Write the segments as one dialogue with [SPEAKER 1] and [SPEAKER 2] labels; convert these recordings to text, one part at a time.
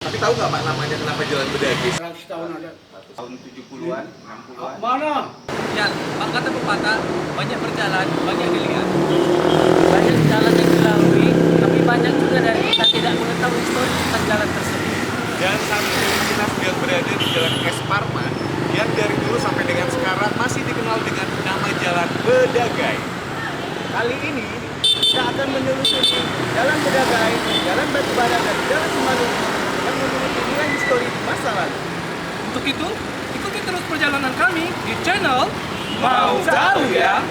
[SPEAKER 1] Tapi tahu nggak Pak namanya kenapa Jalan Bedagi?
[SPEAKER 2] 100 tahun ada.
[SPEAKER 3] Tahun 70-an, 60-an.
[SPEAKER 2] Mana?
[SPEAKER 4] Ya, Pak kata pepatah, banyak berjalan, banyak dilihat. Banyak jalan yang dilalui, tapi banyak juga dari kita tidak mengetahui histori tentang jalan tersebut.
[SPEAKER 1] Dan saat ini kita sedang berada di Jalan Es Parman yang dari dulu sampai dengan sekarang masih dikenal dengan nama Jalan Bedagai. Kali ini kita akan menelusuri Jalan Bedagai, Jalan Batubara, dan Jalan Simalungun yang memiliki nilai histori di masa lalu.
[SPEAKER 4] Untuk itu, ikuti terus perjalanan kami di channel Mau Tahu Ya?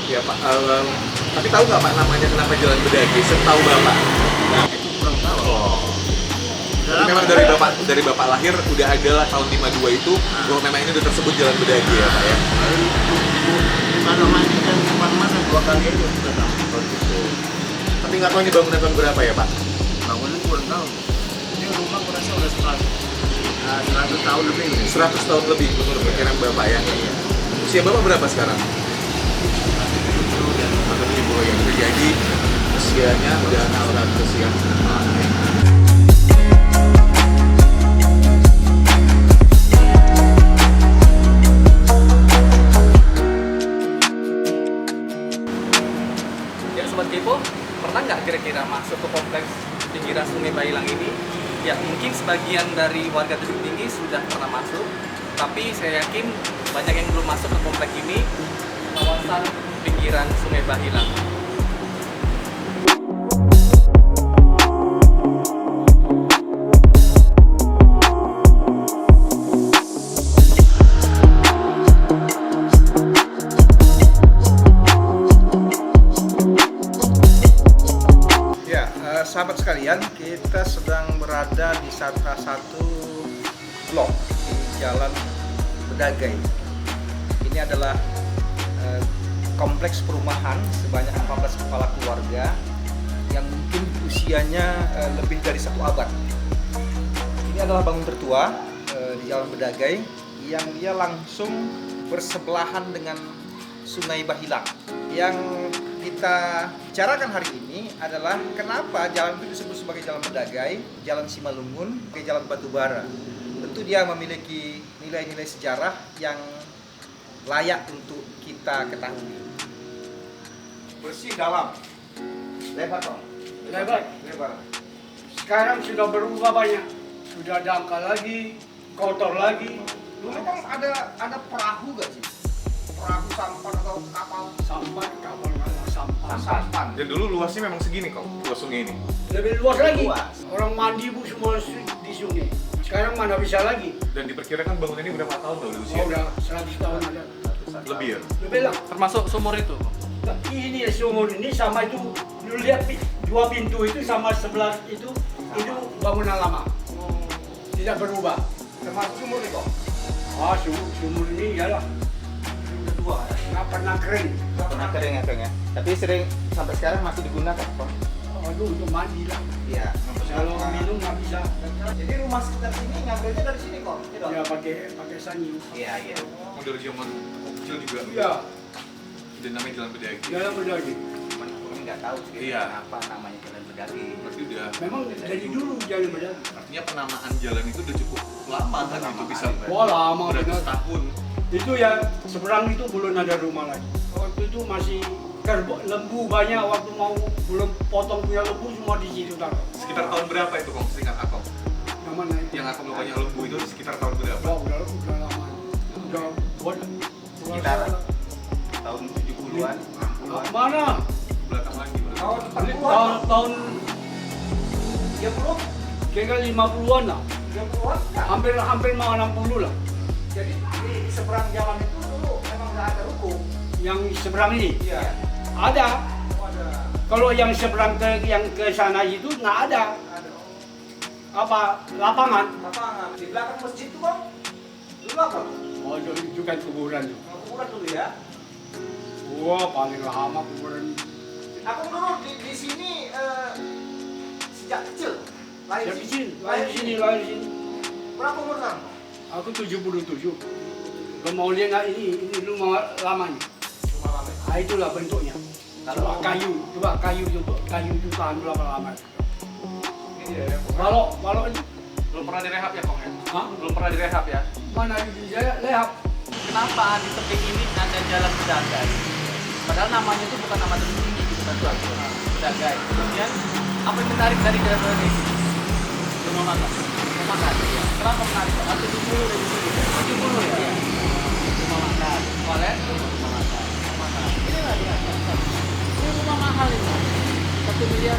[SPEAKER 1] Ya Pak, tapi tahu nggak Pak namanya kenapa Jalan Bedagi? Setahu Bapak.
[SPEAKER 3] Nah, itu kurang tahu.
[SPEAKER 1] Oh. Tapi memang dari Bapak lahir udah ada lah tahun 52 itu bahwa memang ini udah tersebut Jalan Bedagi ya Pak ya.
[SPEAKER 3] Mana-mana kan kemana-mana 2 kali aja sudah tahu gitu.
[SPEAKER 1] Tapi nggak tahu ini bangunan tahun berapa ya Pak?
[SPEAKER 3] Bangunan kurang tahu. Ini rumah kurasa udah 100 tahun lebih.
[SPEAKER 1] 100 tahun lebih menurut perkiraan Bapak ya. Usia Bapak berapa sekarang? Atau 70 ya. Jadi usianya udah 100 ya.
[SPEAKER 4] Ya Sobat Kepo, pernah nggak kira-kira masuk ke kompleks pinggiran Sungai Bahilang ini? Ya mungkin sebagian dari warga Tebing Tinggi sudah pernah masuk, tapi saya yakin banyak yang belum masuk ke kompleks ini, kawasan pinggiran Sungai Bahilang.
[SPEAKER 5] Sahabat sekalian, kita sedang berada di salah satu blok di Jalan Bedagai. Ini adalah kompleks perumahan sebanyak 14 kepala keluarga yang mungkin usianya lebih dari 1 abad. Ini adalah bangunan tertua di Jalan Bedagai yang dia langsung bersebelahan dengan Sungai Bahilang. Yang kita bicarakan hari ini adalah kenapa jalan itu disebut sebagai Jalan Bedagai, Jalan Simalungun, sebagai Jalan Batubara. Tentu dia memiliki nilai-nilai sejarah yang layak untuk kita ketahui. Bersih dalam, lebar dong.
[SPEAKER 2] Lebar. Sekarang sudah berubah banyak. Sudah dangkal lagi, kotor lagi.
[SPEAKER 5] Dulu kan ada perahu gak sih? Perahu sampan atau kapal?
[SPEAKER 2] Sampan, kapal nggak sampan.
[SPEAKER 5] Sampan.
[SPEAKER 1] Dan dulu luasnya memang segini kok, luas sungai ini.
[SPEAKER 2] Lebih luas lagi.
[SPEAKER 5] Luas.
[SPEAKER 2] Orang mandi bu semua di sungai. Sekarang mana bisa lagi?
[SPEAKER 1] Dan diperkirakan bangunan ini berapa tahun udah usia?
[SPEAKER 2] Oh, udah 100 tahun ada.
[SPEAKER 1] Lebih ya?
[SPEAKER 2] Lebih lah.
[SPEAKER 4] Termasuk sumur itu.
[SPEAKER 2] Nah, ini sumur ini sama itu. Lu lihat 2 pintu itu sama sebelah itu bangunan lama. Tidak berubah.
[SPEAKER 5] Termasuk sumur nih kok.
[SPEAKER 2] Ah, sumur ini iyalah.
[SPEAKER 5] Kedua.
[SPEAKER 2] Nggak pernah kering.
[SPEAKER 5] Nggak pernah kering ya Kang ya. Tapi sering sampai sekarang masih digunakan kok.
[SPEAKER 2] Aduh, untuk mandi lah.
[SPEAKER 5] Iya.
[SPEAKER 2] Kalau minum nggak bisa.
[SPEAKER 5] Jadi rumah sekitar sini ngambilnya dari sini kok. Gitu.
[SPEAKER 2] Ya pakai sanyu.
[SPEAKER 5] Iya iya.
[SPEAKER 1] Oh, dari zaman kecil juga.
[SPEAKER 2] Iya,
[SPEAKER 1] Dan namanya Jalan Bedagi.
[SPEAKER 2] jalan berdagi.
[SPEAKER 5] Cuman kami nggak tahu sih
[SPEAKER 1] Iya.
[SPEAKER 5] kenapa namanya Jalan Bedagi.
[SPEAKER 1] Berarti udah.
[SPEAKER 2] Memang dari dulu jalan berdagi.
[SPEAKER 1] Artinya penamaan jalan itu udah cukup lama kan itu bisa
[SPEAKER 2] Wah, lama
[SPEAKER 1] beratus
[SPEAKER 2] benar.
[SPEAKER 1] tahun.
[SPEAKER 2] Itu ya seberang itu belum ada rumah lagi. Waktu itu masih lembu banyak, waktu mau belum potong punya lembu semua di situ taruh.
[SPEAKER 1] Sekitar tahun berapa itu Kong? Seingat Akong.
[SPEAKER 2] Yang mana itu?
[SPEAKER 1] Yang Akong banyak lembu itu sekitar tahun berapa?
[SPEAKER 2] Wah, udah lama. Udah
[SPEAKER 1] Sekitar tahun 70-an.
[SPEAKER 2] Mana?
[SPEAKER 1] Belakang lagi.
[SPEAKER 2] Tahun
[SPEAKER 5] 30,
[SPEAKER 2] kira 50-an lah.
[SPEAKER 5] 30-an.
[SPEAKER 2] Hampir mau 60 lah.
[SPEAKER 5] Jadi di seberang jalan itu dulu memang nggak ada ruko.
[SPEAKER 2] Yang seberang ini
[SPEAKER 5] Iya.
[SPEAKER 2] ada.
[SPEAKER 5] Oh, ada.
[SPEAKER 2] Kalau yang seberang yang ke sana itu nggak ada.
[SPEAKER 5] Ada.
[SPEAKER 2] Apa lapangan?
[SPEAKER 5] Lapangan di belakang masjid itu bang. Dulu apa?
[SPEAKER 2] Oh, itu kan kuburan tuh.
[SPEAKER 5] Kuburan dulu ya.
[SPEAKER 2] Wah, paling lama kuburan.
[SPEAKER 5] Aku dulu di sini sejak kecil. Lahir
[SPEAKER 2] Yang
[SPEAKER 5] di
[SPEAKER 2] kecil,
[SPEAKER 5] Lahir
[SPEAKER 2] lahir di sini.
[SPEAKER 5] Berapa umur kamu?
[SPEAKER 2] Aku 77. Mau lihat nggak ini rumah lamanya.
[SPEAKER 5] Rumah lama.
[SPEAKER 2] Nah, itulah bentuknya. Coba kayu itu tahan berapa lama.
[SPEAKER 5] Ini ya.
[SPEAKER 2] Kalau itu
[SPEAKER 4] Belum pernah direhab ya, Kong?
[SPEAKER 2] Hah?
[SPEAKER 4] Belum pernah direhab ya?
[SPEAKER 2] mana saya lihat.
[SPEAKER 4] Kenapa di tebing ini ada jalan Bedagai? Padahal namanya itu bukan nama tebing tinggi, gitu kan, Bedagai. Kemudian apa yang menarik dari jalan Bedagai ini? Rumah makan. Rumah makan. Ya. Kenapa menarik? Atau 70 dari sini? 70 ya. Rumah makan. Toilet. Rumah makan. Rumah makan. Ini lah dia. Ini rumah mahal ini. 1 miliar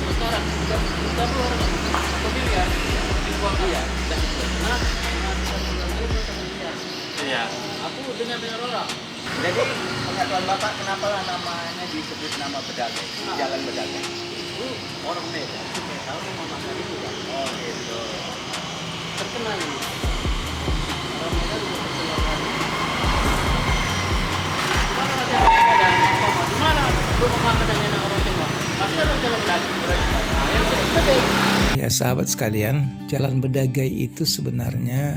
[SPEAKER 4] sekarang. Sudah keluar 1 miliar. Dijual dia. Sudah dijual. Nah, iya. Aku dengar orang.
[SPEAKER 3] Jadi pengetahuan Bapak kenapa lah namanya disebut nama Bedagai, Jalan Bedagai?
[SPEAKER 4] Itu orang Medan. Saya tahu rumah makan itu kan.
[SPEAKER 3] Oh gitu.
[SPEAKER 4] Terkenal ini. Orang Medan juga terkenal kan. Dimana ada Medan? Dimana rumah makan yang orang Timur? Pasti ada jalan Bedagai. Nah, yang penting.
[SPEAKER 6] Ya sahabat sekalian, Jalan Bedagai itu sebenarnya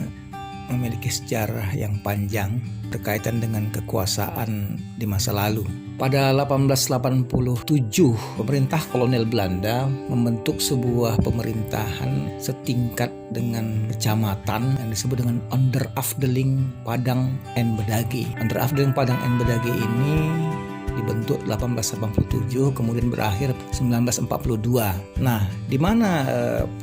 [SPEAKER 6] memiliki sejarah yang panjang berkaitan dengan kekuasaan di masa lalu. Pada 1887, pemerintah kolonial Belanda membentuk sebuah pemerintahan setingkat dengan kecamatan yang disebut dengan Onderafdeling Padang en Bedagai. Onderafdeling Padang en Bedagai ini dibentuk 1887 kemudian berakhir 1942. Nah, di mana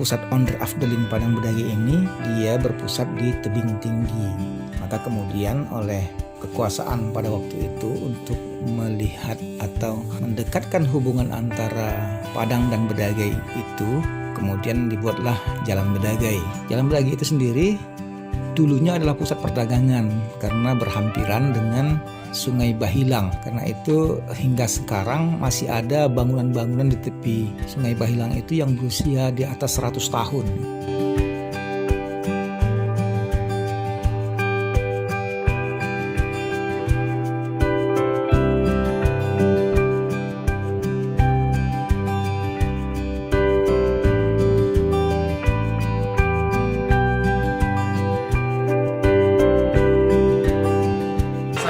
[SPEAKER 6] pusat Onderafdeling Padang Bedagai ini? Dia berpusat di tebing tinggi. Maka kemudian oleh kekuasaan pada waktu itu untuk melihat atau mendekatkan hubungan antara Padang dan Bedagai itu, kemudian dibuatlah Jalan Bedagai. Jalan Bedagai itu sendiri dulunya adalah pusat perdagangan karena berhampiran dengan Sungai Bahilang. Karena itu hingga sekarang masih ada bangunan-bangunan di tepi Sungai Bahilang itu yang berusia di atas 100 tahun.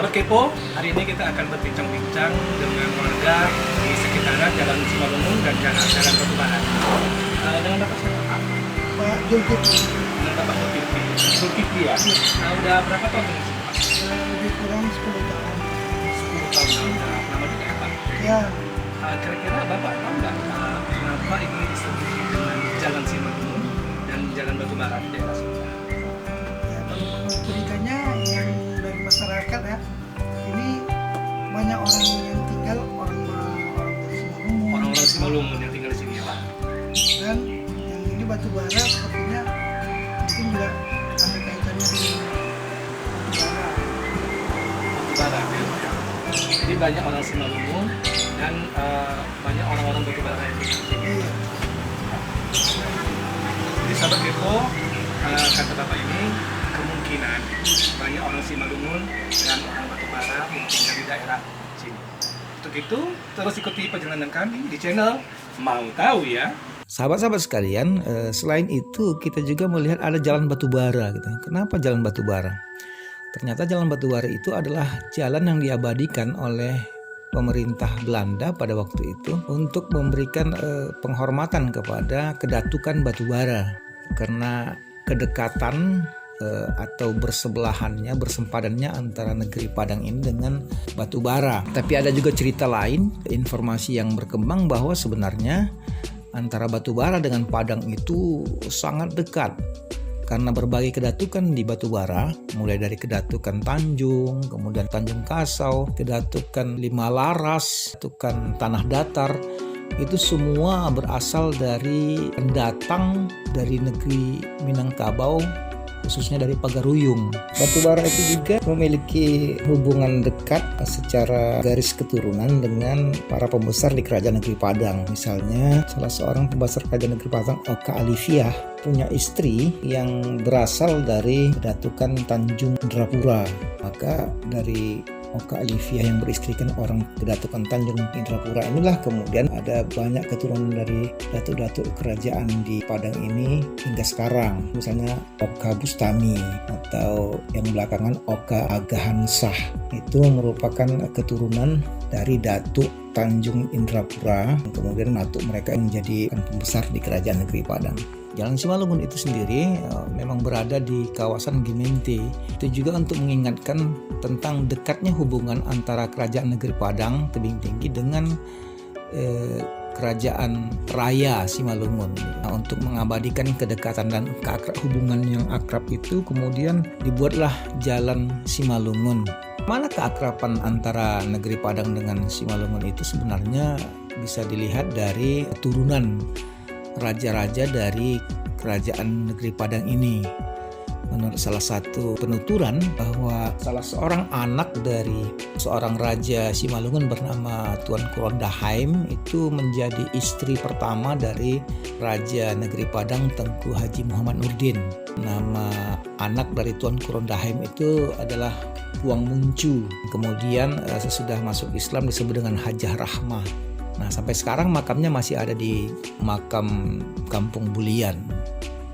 [SPEAKER 7] Kepo, hari ini kita akan berbincang-bincang dengan warga di sekitaran Jalan Simalungun dan Jalan Batubara. Dengan Bapak siapa, Pak?
[SPEAKER 8] Pak Zulkifli.
[SPEAKER 7] Dengan Bapak Zulkifli ya? Udah berapa tahun di sini, Pak?
[SPEAKER 8] Lebih kurang 10 tahun.
[SPEAKER 7] 10 tahun udah lama juga ya, Pak?
[SPEAKER 8] Ya,
[SPEAKER 7] Kira-kira Bapak tahu nggak kenapa ini disebut dengan Jalan Simalungun dan Jalan Batubara di daerah sini?
[SPEAKER 8] ya kalau ceritanya yang dari masyarakat ya, ini banyak orang yang tinggal orang dari Simalungun.
[SPEAKER 7] Orang-orang Simalungun yang tinggal di sini ya, Pak?
[SPEAKER 8] Dan yang ini batu bara sepertinya mungkin juga ada kaitannya dengan batu bara.
[SPEAKER 7] Batubara ya, Pak, ya? Jadi banyak orang Simalungun dan banyak orang-orang Batubara yang tinggal di sini.
[SPEAKER 8] Iya.
[SPEAKER 7] Jadi sahabat Kepo, kata Bapak ini kemungkinan banyak orang Simalungun dan orang Batubara yang tinggal di daerah sini. Untuk itu, terus ikuti perjalanan kami di channel Mau Tahu ya.
[SPEAKER 6] Sahabat-sahabat sekalian, selain itu kita juga melihat ada Jalan Batubara gitu. Kenapa Jalan Batubara? Ternyata Jalan Batubara itu adalah jalan yang diabadikan oleh pemerintah Belanda pada waktu itu untuk memberikan penghormatan kepada kedatukan batubara karena kedekatan atau bersebelahannya, bersempadannya antara negeri Padang ini dengan batubara. Tapi ada juga cerita lain, informasi yang berkembang bahwa sebenarnya antara batubara dengan Padang itu sangat dekat Karena berbagai kedatukan di Batubara, mulai dari kedatukan Tanjung, kemudian Tanjung Kasau, kedatukan Lima Laras, kedatukan Tanah Datar, itu semua berasal dari pendatang dari negeri Minangkabau, khususnya dari Pagaruyung. Batubara itu juga memiliki hubungan dekat secara garis keturunan dengan para pembesar di Kerajaan Negeri Padang. Misalnya, salah seorang pembesar Kerajaan Negeri Padang, Oka Alifiah, punya istri yang berasal dari kedatukan Tanjung Indrapura. Maka dari Oka Alifiah yang beristrikan orang kedatukan Tanjung Indrapura inilah kemudian ada banyak keturunan dari datuk-datuk kerajaan di Padang ini hingga sekarang. Misalnya Oka Bustami atau yang belakangan Oka Agahansah, itu merupakan keturunan dari datuk Tanjung Indrapura, kemudian datuk mereka yang menjadi pembesar di Kerajaan Negeri Padang. Jalan Simalungun itu sendiri memang berada di kawasan Gemeente. Itu juga untuk mengingatkan tentang dekatnya hubungan antara Kerajaan Negeri Padang Tebing Tinggi dengan Kerajaan Raya Simalungun. Nah, untuk mengabadikan kedekatan dan hubungan yang akrab itu, kemudian dibuatlah Jalan Simalungun. Mana keakraban antara Negeri Padang dengan Simalungun itu sebenarnya bisa dilihat dari turunan raja-raja dari Kerajaan Negeri Padang ini. Menurut salah satu penuturan bahwa salah seorang anak dari seorang raja Simalungun bernama Tuan Kurondahaim itu menjadi istri pertama dari Raja Negeri Padang Tengku Haji Muhammad Nurdin. Nama anak dari Tuan Kurondahaim itu adalah Puang Muncu. Kemudian sesudah masuk Islam disebut dengan Hajah Rahmah. Nah, sampai sekarang makamnya masih ada di makam Kampung Bulian.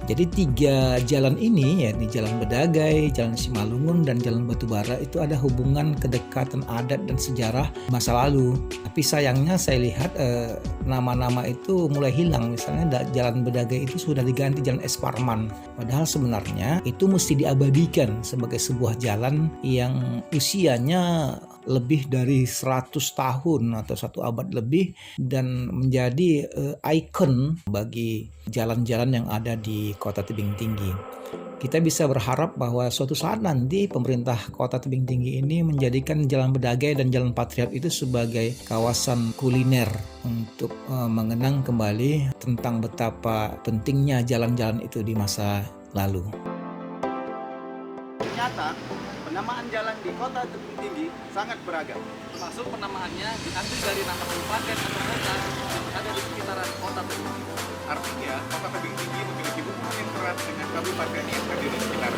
[SPEAKER 6] Jadi 3 jalan ini, yakni Jalan Bedagai, Jalan Simalungun, dan Jalan Batubara itu ada hubungan kedekatan adat dan sejarah masa lalu. Tapi sayangnya saya lihat nama-nama itu mulai hilang. Misalnya Jalan Bedagai itu sudah diganti Jalan Es Parman. Padahal sebenarnya itu mesti diabadikan sebagai sebuah jalan yang usianya lebih dari 100 tahun atau 1 abad lebih dan menjadi ikon bagi jalan-jalan yang ada di Kota Tebing Tinggi. Kita bisa berharap bahwa suatu saat nanti pemerintah Kota Tebing Tinggi ini menjadikan Jalan Bedagai dan Jalan Patriot itu sebagai kawasan kuliner untuk mengenang kembali tentang betapa pentingnya jalan-jalan itu di masa lalu.
[SPEAKER 1] Ternyata penamaan jalan di Kota Tebing Tinggi sangat beragam.
[SPEAKER 4] Termasuk penamaannya diambil dari nama kabupaten atau kota yang ada di sekitaran Kota Tebing Tinggi.
[SPEAKER 1] Artinya, Kota Tebing Tinggi memiliki hubungan yang erat dengan kabupaten yang berdiri di sekitar.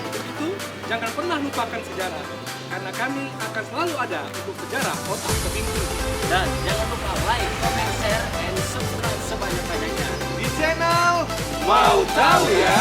[SPEAKER 7] Untuk itu, jangan pernah lupakan sejarah, karena kami akan selalu ada untuk sejarah Kota Tebing Tinggi.
[SPEAKER 2] Dan jangan lupa like, comment, share, and subscribe sebanyak-banyaknya
[SPEAKER 1] Di channel
[SPEAKER 7] Mau tahu ya?